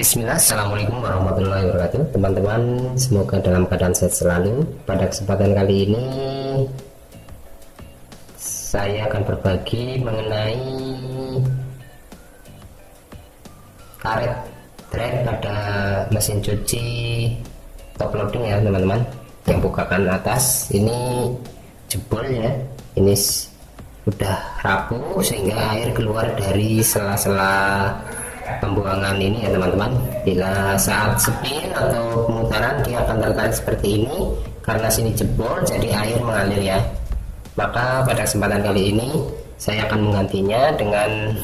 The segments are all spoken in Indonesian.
Bismillah, Assalamualaikum warahmatullahi wabarakatuh. Teman-teman, semoga dalam keadaan sehat selalu. Pada kesempatan kali ini saya akan berbagi mengenai karet thread pada mesin cuci top loading ya teman-teman. Yang bukakan atas ini jebol ya, ini sudah rapuh sehingga air keluar dari sela-sela pembuangan ini ya teman-teman. Bila saat spin atau pemutaran dia akan tertarik seperti ini, karena sini jebol jadi air mengalir ya. Maka pada kesempatan kali ini saya akan menggantinya dengan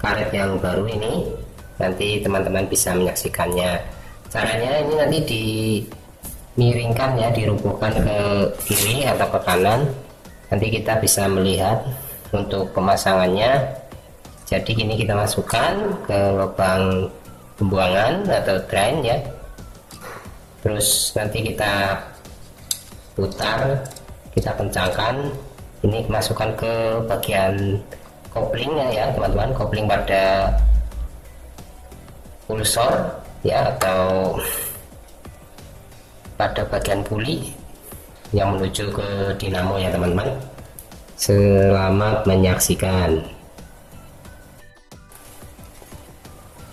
karet yang baru ini. Nanti teman-teman bisa menyaksikannya. Caranya ini nanti dimiringkan ya, dirubuhkan ke kiri atau ke kanan. Nanti kita bisa melihat untuk pemasangannya. Jadi ini kita masukkan ke lubang pembuangan atau drain ya. Terus nanti kita putar, kita kencangkan. Ini masukkan ke bagian koplingnya ya teman-teman, kopling pada pulsor ya, atau pada bagian puli yang menuju ke dinamo ya teman-teman. Selamat menyaksikan.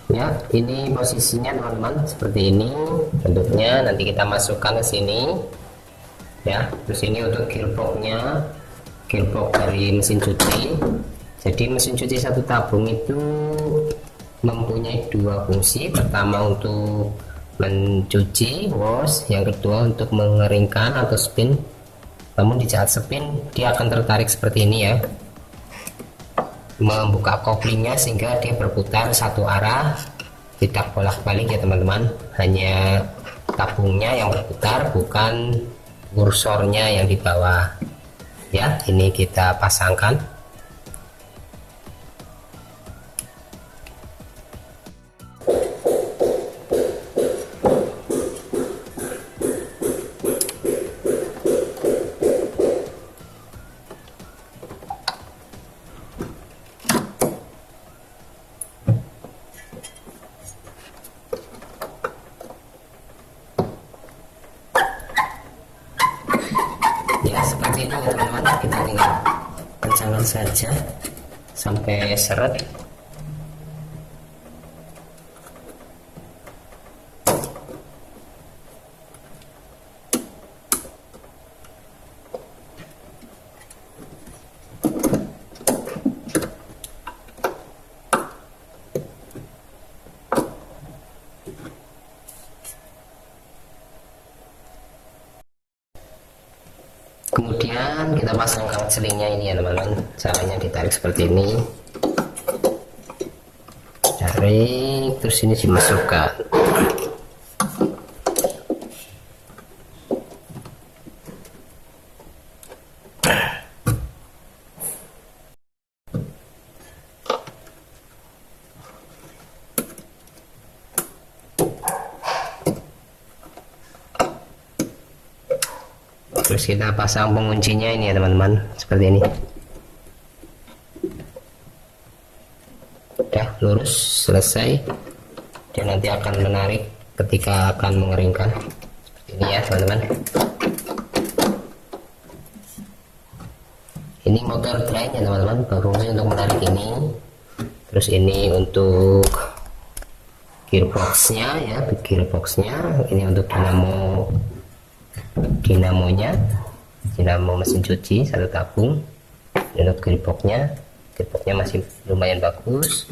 Ya, ini posisinya teman-teman seperti ini bentuknya. Nanti kita masukkan ke sini ya. Terus ini untuk gearboxnya, gearbox dari mesin cuci. Jadi mesin cuci satu tabung itu mempunyai dua fungsi. Pertama untuk mencuci, wash. Yang kedua untuk mengeringkan atau spin. Namun di saat spin dia akan tertarik seperti ini ya, membuka koplingnya sehingga dia berputar satu arah, tidak bolak-balik ya teman-teman. Hanya tabungnya yang berputar, bukan kursornya yang di bawah ya. Ini kita pasangkan. Ya seperti ini ya teman-teman, kita tinggal kencangkan saja sampai seret. Kemudian kita pasangkan selingnya ini ya teman-teman. Caranya ditarik seperti ini, tarik, terus ini dimasukkan. Terus kita pasang penguncinya ini ya teman-teman, seperti ini. Udah lurus, selesai. Dia nanti akan menarik ketika akan mengeringkan. Seperti ini ya teman-teman. Ini motor drain ya teman-teman, berfungsi untuk menarik ini. Terus ini untuk gearboxnya ya, gearboxnya. Ini untuk dinamonya, dinamo mesin cuci satu tabung. Untuk gearboxnya masih lumayan bagus.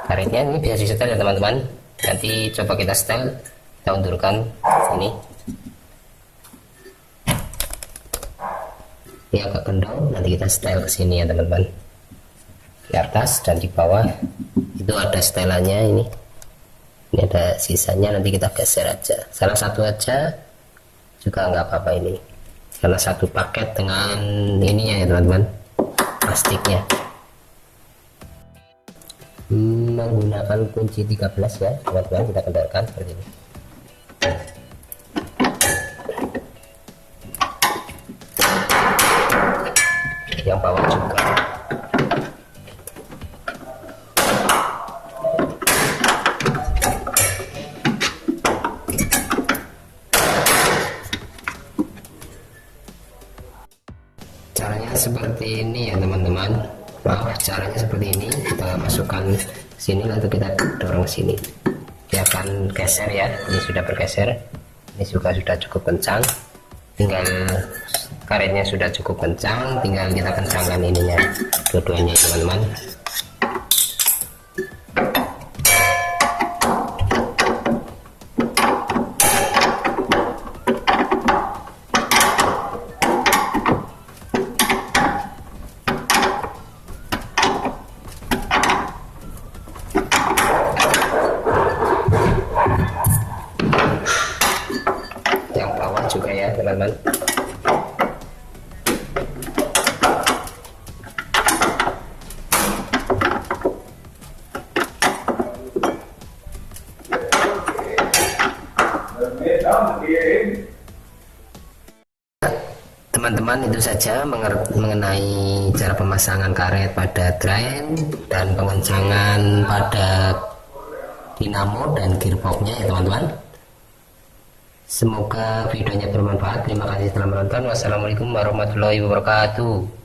Karetnya ini bisa disetel ya teman-teman. Nanti coba kita setel, kita undurkan ini. Ini agak kendor, nanti kita setel ke sini ya teman-teman. Di atas dan di bawah itu ada setelannya ini. Ini ada sisanya, nanti kita geser aja. Salah satu aja juga nggak apa-apa ini, karena satu paket dengan ininya ya teman-teman, plastiknya. Menggunakan kunci 13 ya teman-teman, kita kendalikan seperti ini. Yang bawah juga. seperti ini ya teman-teman. Maaf, caranya seperti ini. Kita masukkan sini, lalu kita dorong sini. Dia akan geser ya. Ini sudah bergeser. Ini juga sudah cukup kencang. Tinggal karetnya sudah cukup kencang, tinggal kita kencangkan ininya, dua-duanya teman-teman. Yang bawah juga ya teman-teman. Teman-teman, itu saja mengenai cara pemasangan karet pada drain dan pengencangan pada dinamo dan gearboxnya ya teman-teman. Semoga videonya bermanfaat. Terima kasih telah menonton. Wassalamualaikum warahmatullahi wabarakatuh.